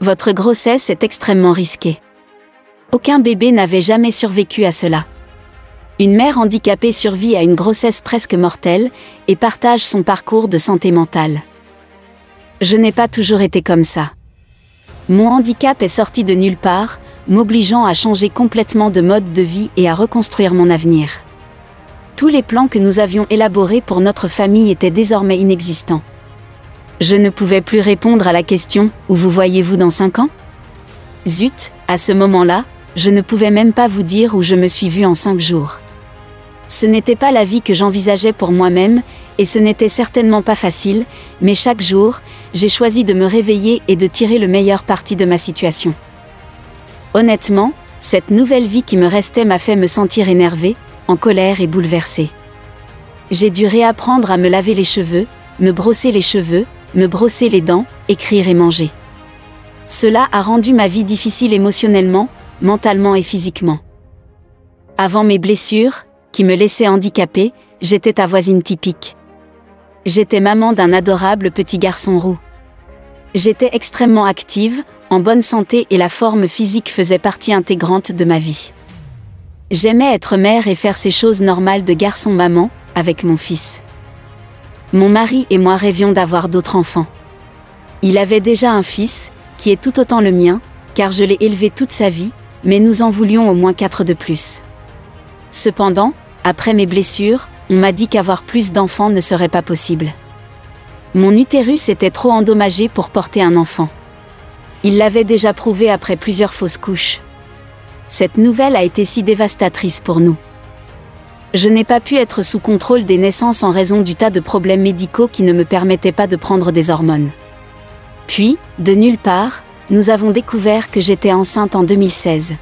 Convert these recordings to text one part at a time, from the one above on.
Votre grossesse est extrêmement risquée. Aucun bébé n'avait jamais survécu à cela. Une mère handicapée survit à une grossesse presque mortelle et partage son parcours de santé mentale. Je n'ai pas toujours été comme ça. Mon handicap est sorti de nulle part, m'obligeant à changer complètement de mode de vie et à reconstruire mon avenir. Tous les plans que nous avions élaborés pour notre famille étaient désormais inexistants. Je ne pouvais plus répondre à la question « Où vous voyez-vous dans 5 ans ?» Zut, à ce moment-là, je ne pouvais même pas vous dire où je me suis vue en 5 jours. Ce n'était pas la vie que j'envisageais pour moi-même, et ce n'était certainement pas facile, mais chaque jour, j'ai choisi de me réveiller et de tirer le meilleur parti de ma situation. Honnêtement, cette nouvelle vie qui me restait m'a fait me sentir énervée, en colère et bouleversée. J'ai dû réapprendre à me laver les cheveux, me brosser les cheveux, me brosser les dents, écrire et manger. Cela a rendu ma vie difficile émotionnellement, mentalement et physiquement. Avant mes blessures, qui me laissaient handicapée, j'étais ta voisine typique. J'étais maman d'un adorable petit garçon roux. J'étais extrêmement active, en bonne santé et la forme physique faisait partie intégrante de ma vie. J'aimais être mère et faire ces choses normales de garçon-maman, avec mon fils. Mon mari et moi rêvions d'avoir d'autres enfants. Il avait déjà un fils, qui est tout autant le mien, car je l'ai élevé toute sa vie, mais nous en voulions au moins 4 de plus. Cependant, après mes blessures, on m'a dit qu'avoir plus d'enfants ne serait pas possible. Mon utérus était trop endommagé pour porter un enfant. Il l'avait déjà prouvé après plusieurs fausses couches. Cette nouvelle a été si dévastatrice pour nous. Je n'ai pas pu être sous contrôle des naissances en raison du tas de problèmes médicaux qui ne me permettaient pas de prendre des hormones. Puis, de nulle part, nous avons découvert que j'étais enceinte en 2016.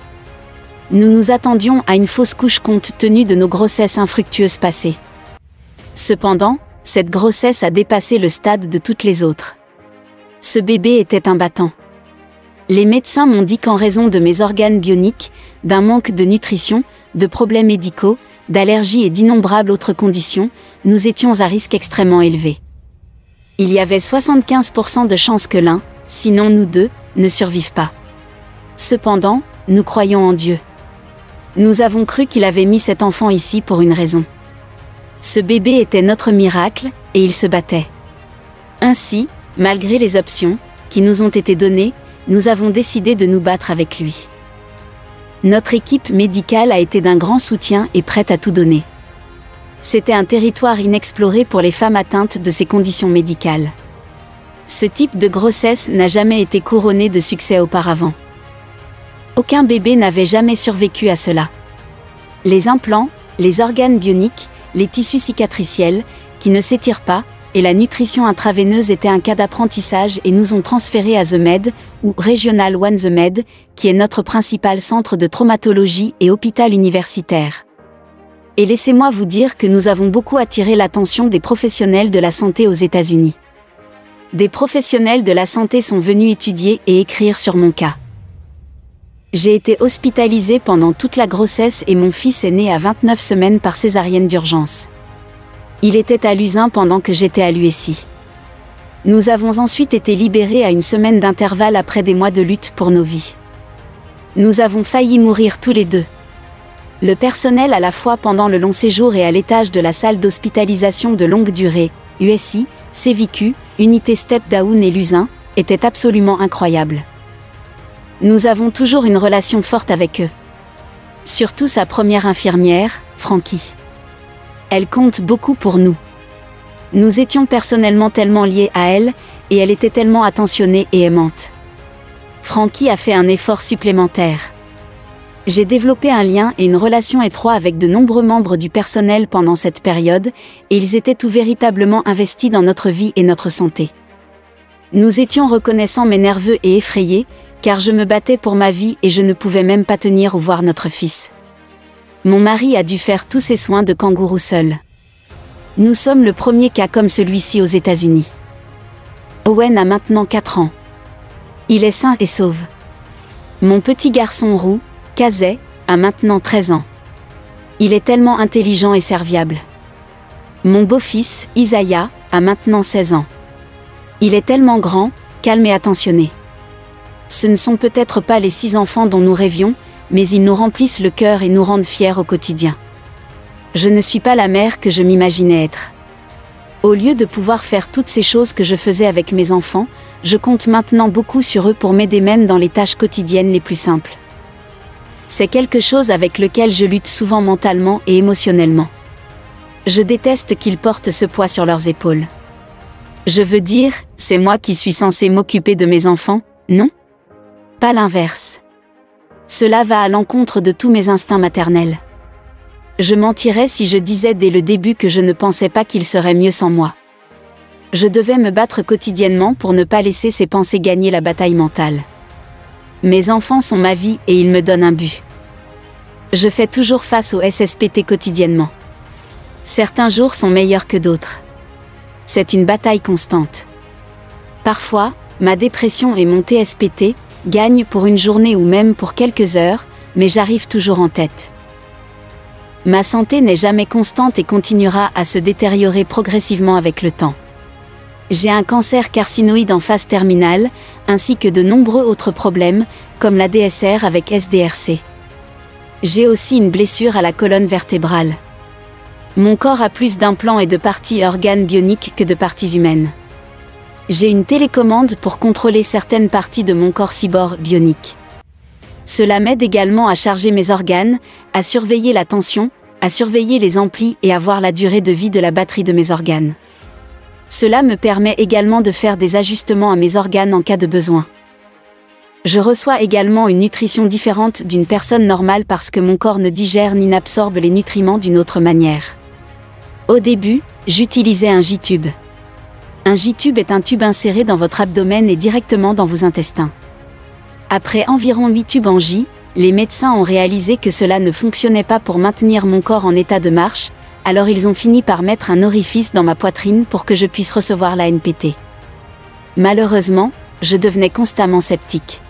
Nous nous attendions à une fausse couche compte tenu de nos grossesses infructueuses passées. Cependant, cette grossesse a dépassé le stade de toutes les autres. Ce bébé était un battant. Les médecins m'ont dit qu'en raison de mes organes bioniques, d'un manque de nutrition, de problèmes médicaux, d'allergies et d'innombrables autres conditions, nous étions à risque extrêmement élevé. Il y avait 75% de chances que l'un, sinon nous deux, ne survivent pas. Cependant, nous croyons en Dieu. Nous avons cru qu'il avait mis cet enfant ici pour une raison. Ce bébé était notre miracle, et il se battait. Ainsi, malgré les options, qui nous ont été données, nous avons décidé de nous battre avec lui. Notre équipe médicale a été d'un grand soutien et prête à tout donner. C'était un territoire inexploré pour les femmes atteintes de ces conditions médicales. Ce type de grossesse n'a jamais été couronné de succès auparavant. Aucun bébé n'avait jamais survécu à cela. Les implants, les organes bioniques, les tissus cicatriciels, qui ne s'étirent pas, et la nutrition intraveineuse étaient un cas d'apprentissage et nous ont transférés à The Med, ou Regional One The Med, qui est notre principal centre de traumatologie et hôpital universitaire. Et laissez-moi vous dire que nous avons beaucoup attiré l'attention des professionnels de la santé aux États-Unis. Des professionnels de la santé sont venus étudier et écrire sur mon cas. J'ai été hospitalisée pendant toute la grossesse et mon fils est né à 29 semaines par césarienne d'urgence. Il était à Lusin pendant que j'étais à l'USI. Nous avons ensuite été libérés à une semaine d'intervalle après des mois de lutte pour nos vies. Nous avons failli mourir tous les deux. Le personnel à la fois pendant le long séjour et à l'étage de la salle d'hospitalisation de longue durée, USI, CVQ, Unité Step Down et Lusin, était absolument incroyable. Nous avons toujours une relation forte avec eux. Surtout sa première infirmière, Frankie. Elle compte beaucoup pour nous. Nous étions personnellement tellement liés à elle, et elle était tellement attentionnée et aimante. Frankie a fait un effort supplémentaire. J'ai développé un lien et une relation étroite avec de nombreux membres du personnel pendant cette période, et ils étaient tout véritablement investis dans notre vie et notre santé. Nous étions reconnaissants mais nerveux et effrayés, car je me battais pour ma vie et je ne pouvais même pas tenir ou voir notre fils. Mon mari a dû faire tous ses soins de kangourou seul. Nous sommes le premier cas comme celui-ci aux États-Unis. Owen a maintenant 4 ans. Il est sain et sauf. Mon petit garçon roux, Kazay, a maintenant 13 ans. Il est tellement intelligent et serviable. Mon beau-fils, Isaiah, a maintenant 16 ans. Il est tellement grand, calme et attentionné. Ce ne sont peut-être pas les 6 enfants dont nous rêvions, mais ils nous remplissent le cœur et nous rendent fiers au quotidien. Je ne suis pas la mère que je m'imaginais être. Au lieu de pouvoir faire toutes ces choses que je faisais avec mes enfants, je compte maintenant beaucoup sur eux pour m'aider même dans les tâches quotidiennes les plus simples. C'est quelque chose avec lequel je lutte souvent mentalement et émotionnellement. Je déteste qu'ils portent ce poids sur leurs épaules. Je veux dire, c'est moi qui suis censée m'occuper de mes enfants, non? Pas l'inverse. Cela va à l'encontre de tous mes instincts maternels. Je mentirais si je disais dès le début que je ne pensais pas qu'il serait mieux sans moi. Je devais me battre quotidiennement pour ne pas laisser ces pensées gagner la bataille mentale. Mes enfants sont ma vie et ils me donnent un but. Je fais toujours face au SSPT quotidiennement. Certains jours sont meilleurs que d'autres. C'est une bataille constante. Parfois, ma dépression et mon TSPT gagnent pour une journée ou même pour quelques heures, mais j'arrive toujours en tête. Ma santé n'est jamais constante et continuera à se détériorer progressivement avec le temps. J'ai un cancer carcinoïde en phase terminale, ainsi que de nombreux autres problèmes, comme la DSR avec SDRC. J'ai aussi une blessure à la colonne vertébrale. Mon corps a plus d'implants et de parties organes bioniques que de parties humaines. J'ai une télécommande pour contrôler certaines parties de mon corps cyborg bionique. Cela m'aide également à charger mes organes, à surveiller la tension, à surveiller les amplis et à voir la durée de vie de la batterie de mes organes. Cela me permet également de faire des ajustements à mes organes en cas de besoin. Je reçois également une nutrition différente d'une personne normale parce que mon corps ne digère ni n'absorbe les nutriments d'une autre manière. Au début, j'utilisais un J-tube. Un J-tube est un tube inséré dans votre abdomen et directement dans vos intestins. Après environ 8 tubes en J, les médecins ont réalisé que cela ne fonctionnait pas pour maintenir mon corps en état de marche, alors ils ont fini par mettre un orifice dans ma poitrine pour que je puisse recevoir la NPT. Malheureusement, je devenais constamment sceptique.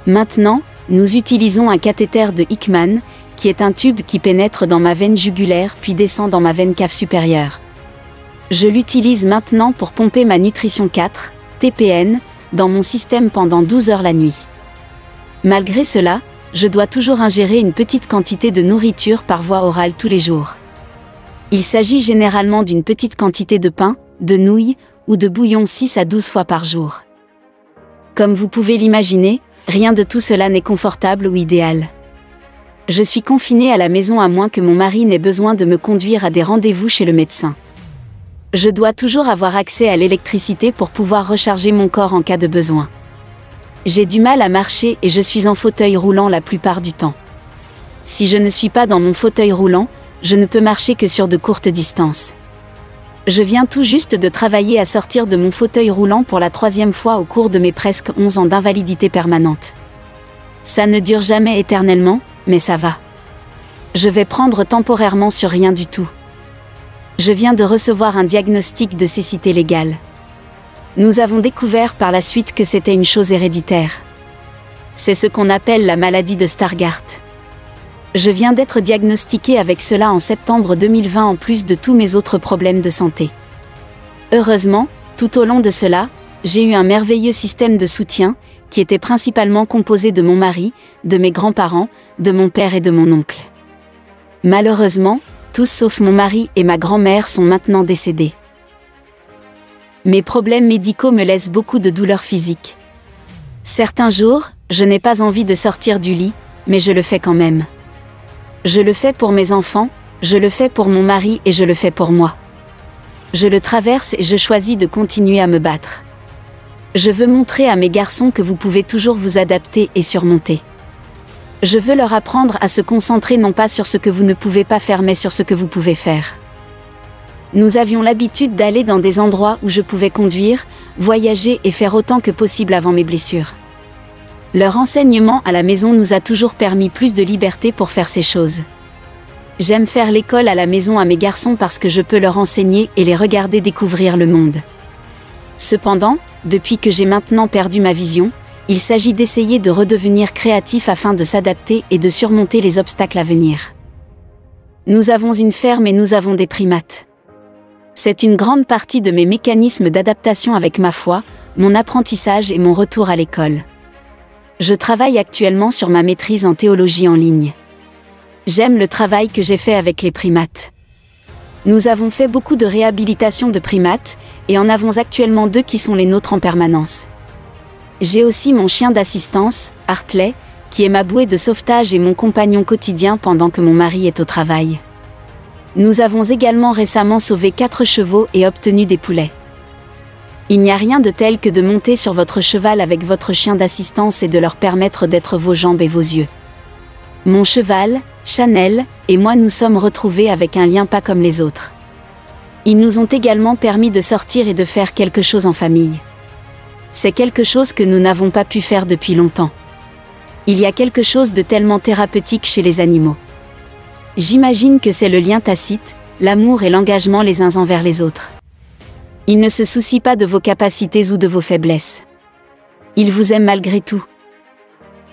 Maintenant, nous utilisons un cathéter de Hickman, qui est un tube qui pénètre dans ma veine jugulaire puis descend dans ma veine cave supérieure. Je l'utilise maintenant pour pomper ma nutrition 4, TPN, dans mon système pendant 12 heures la nuit. Malgré cela, je dois toujours ingérer une petite quantité de nourriture par voie orale tous les jours. Il s'agit généralement d'une petite quantité de pain, de nouilles ou de bouillon 6 à 12 fois par jour. Comme vous pouvez l'imaginer, rien de tout cela n'est confortable ou idéal. Je suis confinée à la maison à moins que mon mari n'ait besoin de me conduire à des rendez-vous chez le médecin. Je dois toujours avoir accès à l'électricité pour pouvoir recharger mon corps en cas de besoin. J'ai du mal à marcher et je suis en fauteuil roulant la plupart du temps. Si je ne suis pas dans mon fauteuil roulant, je ne peux marcher que sur de courtes distances. Je viens tout juste de travailler à sortir de mon fauteuil roulant pour la 3e fois au cours de mes presque 11 ans d'invalidité permanente. Ça ne dure jamais éternellement, mais ça va. Je vais prendre temporairement sur rien du tout. Je viens de recevoir un diagnostic de cécité légale. Nous avons découvert par la suite que c'était une chose héréditaire. C'est ce qu'on appelle la maladie de Stargardt. Je viens d'être diagnostiquée avec cela en septembre 2020 en plus de tous mes autres problèmes de santé. Heureusement, tout au long de cela, j'ai eu un merveilleux système de soutien, qui était principalement composé de mon mari, de mes grands-parents, de mon père et de mon oncle. Malheureusement, tous sauf mon mari et ma grand-mère sont maintenant décédés. Mes problèmes médicaux me laissent beaucoup de douleurs physiques. Certains jours, je n'ai pas envie de sortir du lit, mais je le fais quand même. Je le fais pour mes enfants, je le fais pour mon mari et je le fais pour moi. Je le traverse et je choisis de continuer à me battre. Je veux montrer à mes garçons que vous pouvez toujours vous adapter et surmonter. Je veux leur apprendre à se concentrer non pas sur ce que vous ne pouvez pas faire mais sur ce que vous pouvez faire. Nous avions l'habitude d'aller dans des endroits où je pouvais conduire, voyager et faire autant que possible avant mes blessures. Leur enseignement à la maison nous a toujours permis plus de liberté pour faire ces choses. J'aime faire l'école à la maison à mes garçons parce que je peux leur enseigner et les regarder découvrir le monde. Cependant, depuis que j'ai maintenant perdu ma vision, il s'agit d'essayer de redevenir créatif afin de s'adapter et de surmonter les obstacles à venir. Nous avons une ferme et nous avons des primates. C'est une grande partie de mes mécanismes d'adaptation avec ma foi, mon apprentissage et mon retour à l'école. Je travaille actuellement sur ma maîtrise en théologie en ligne. J'aime le travail que j'ai fait avec les primates. Nous avons fait beaucoup de réhabilitation de primates, et en avons actuellement 2 qui sont les nôtres en permanence. J'ai aussi mon chien d'assistance, Hartley, qui est ma bouée de sauvetage et mon compagnon quotidien pendant que mon mari est au travail. Nous avons également récemment sauvé 4 chevaux et obtenu des poulets. Il n'y a rien de tel que de monter sur votre cheval avec votre chien d'assistance et de leur permettre d'être vos jambes et vos yeux. Mon cheval, Chanel, et moi nous sommes retrouvés avec un lien pas comme les autres. Ils nous ont également permis de sortir et de faire quelque chose en famille. C'est quelque chose que nous n'avons pas pu faire depuis longtemps. Il y a quelque chose de tellement thérapeutique chez les animaux. J'imagine que c'est le lien tacite, l'amour et l'engagement les uns envers les autres. Ils ne se soucient pas de vos capacités ou de vos faiblesses. Ils vous aiment malgré tout.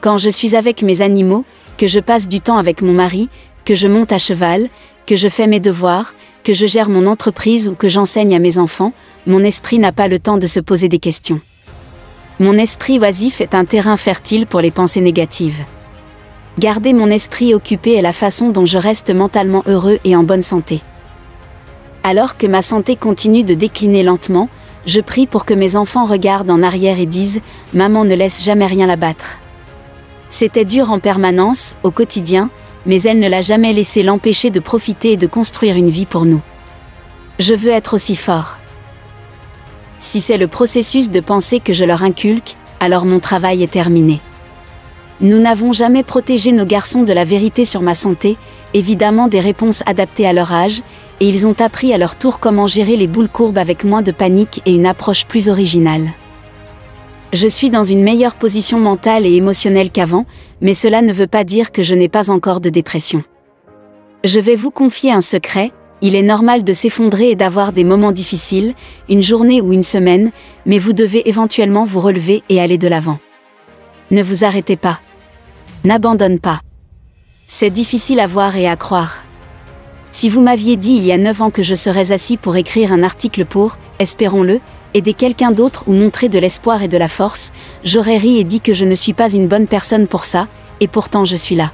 Quand je suis avec mes animaux, que je passe du temps avec mon mari, que je monte à cheval, que je fais mes devoirs, que je gère mon entreprise ou que j'enseigne à mes enfants, mon esprit n'a pas le temps de se poser des questions. Mon esprit oisif est un terrain fertile pour les pensées négatives. Garder mon esprit occupé est la façon dont je reste mentalement heureux et en bonne santé. Alors que ma santé continue de décliner lentement, je prie pour que mes enfants regardent en arrière et disent « Maman ne laisse jamais rien la battre ». C'était dur en permanence, au quotidien, mais elle ne l'a jamais laissé l'empêcher de profiter et de construire une vie pour nous. Je veux être aussi fort. Si c'est le processus de pensée que je leur inculque, alors mon travail est terminé. Nous n'avons jamais protégé nos garçons de la vérité sur ma santé, évidemment des réponses adaptées à leur âge, et ils ont appris à leur tour comment gérer les boules courbes avec moins de panique et une approche plus originale. Je suis dans une meilleure position mentale et émotionnelle qu'avant, mais cela ne veut pas dire que je n'ai pas encore de dépression. Je vais vous confier un secret, il est normal de s'effondrer et d'avoir des moments difficiles, une journée ou une semaine, mais vous devez éventuellement vous relever et aller de l'avant. Ne vous arrêtez pas. N'abandonne pas. C'est difficile à voir et à croire. Si vous m'aviez dit il y a 9 ans que je serais assis pour écrire un article pour, espérons-le, aider quelqu'un d'autre ou montrer de l'espoir et de la force, j'aurais ri et dit que je ne suis pas une bonne personne pour ça, et pourtant je suis là.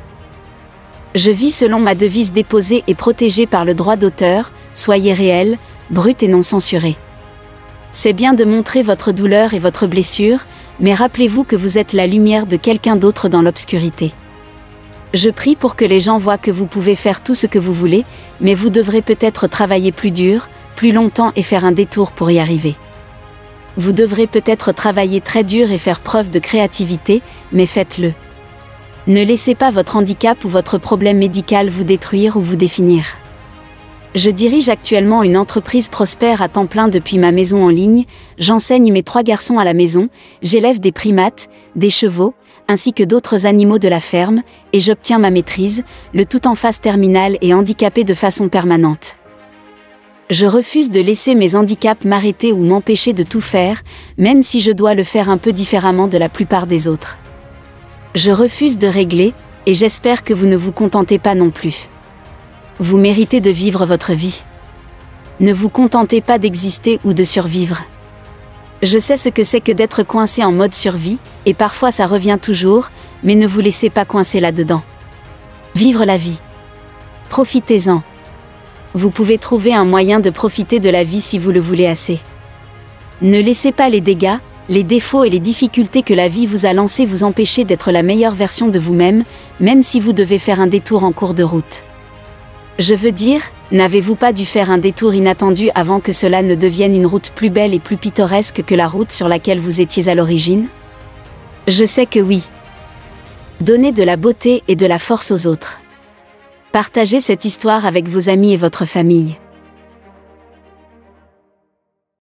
Je vis selon ma devise déposée et protégée par le droit d'auteur, soyez réel, brut et non censuré. C'est bien de montrer votre douleur et votre blessure, mais rappelez-vous que vous êtes la lumière de quelqu'un d'autre dans l'obscurité. Je prie pour que les gens voient que vous pouvez faire tout ce que vous voulez, mais vous devrez peut-être travailler plus dur, plus longtemps et faire un détour pour y arriver. Vous devrez peut-être travailler très dur et faire preuve de créativité, mais faites-le. Ne laissez pas votre handicap ou votre problème médical vous détruire ou vous définir. Je dirige actuellement une entreprise prospère à temps plein depuis ma maison en ligne, j'enseigne mes 3 garçons à la maison, j'élève des primates, des chevaux, ainsi que d'autres animaux de la ferme, et j'obtiens ma maîtrise, le tout en phase terminale et handicapé de façon permanente. Je refuse de laisser mes handicaps m'arrêter ou m'empêcher de tout faire, même si je dois le faire un peu différemment de la plupart des autres. Je refuse de régler, et j'espère que vous ne vous contentez pas non plus. Vous méritez de vivre votre vie. Ne vous contentez pas d'exister ou de survivre. Je sais ce que c'est que d'être coincé en mode survie, et parfois ça revient toujours, mais ne vous laissez pas coincer là-dedans. Vivre la vie. Profitez-en. Vous pouvez trouver un moyen de profiter de la vie si vous le voulez assez. Ne laissez pas les dégâts, les défauts et les difficultés que la vie vous a lancés vous empêcher d'être la meilleure version de vous-même, même si vous devez faire un détour en cours de route. Je veux dire, n'avez-vous pas dû faire un détour inattendu avant que cela ne devienne une route plus belle et plus pittoresque que la route sur laquelle vous étiez à l'origine? Je sais que oui. Donnez de la beauté et de la force aux autres. Partagez cette histoire avec vos amis et votre famille.